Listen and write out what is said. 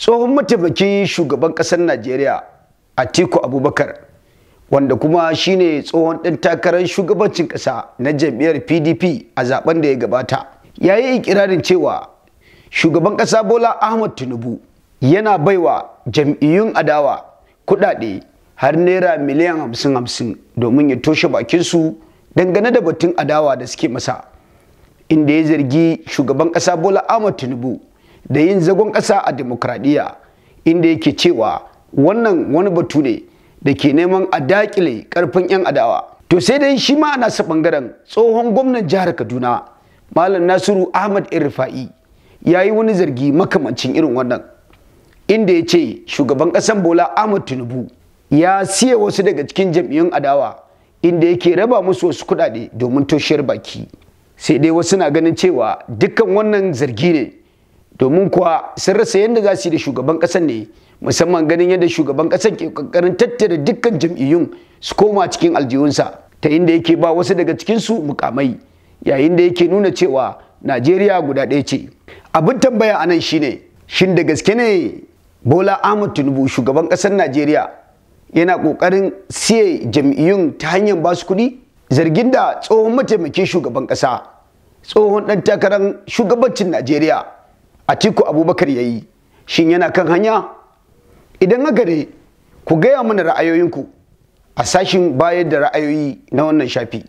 tsohon mataimakin shugaban ƙasar Najeriya Atiku Abubakar, wanda kuma shine tsohon ɗan takarar shugabancin ƙasa na jam'iyyar PDP a zaben da ya gabata, ya yi ikirarin cewa shugaban ƙasa Bola Ahmed Tinubu yana baiwa jam'iyyun adawa kuɗaɗe har naira miliyan 50 domin ya toshe bakinsu dangane da batun adawa da suke masa, inda ya zargi shugaban ƙasa Bola Ahmed Tinubu da yin zagon ƙasa a demokradiyya, inda yake cewa wannan wani batu ne da ke neman a daƙile ƙarfin 'yan adawa. To sai dai shi ma a nasa ɓangaren tsohon gwamnan jihar Kaduna Malam Nasiru Ahmad El-Rufai ya yi wani zargi makamancin irin wannan, inda ya ce shugaban ƙasar Bola Ahmed Tinubu ya siya wasu daga cikin jam'iyyun adawa, inda yake raba musu wasu kuɗaɗe domin toshiyar baki. Sai dai wasu na ganin cewa dukkan wannan zargi ne, domin kuwa sun rasa yadda za su yi da shugaban ƙasar ne, musamman ganin yadda shugaban ƙasar ke ƙoƙarin tattara dukkan jam'iyyun su koma cikin aljihunsa, ta inda yake ba wasu daga cikinsu mukamai, yayin da yake nuna cewa Najeriya guda ɗaya ce. Abin tambaya a nan shine, shin da gaske ne Bola Ahmed Tinubu shugaban ƙasar Najeriya yana ƙoƙarin siye jam'iyyun ta hanyar basu kuɗi? Zargin da tsohon mataimakin shugaban ƙasa, tsohon ɗan takarar shugabancin Najeriya Atiku Abubakar ya yi, shin yana kan hanya? Idan haka ne, ku gaya mana ra'ayoyinku a sashin bayar da ra'ayoyi na wannan shafi.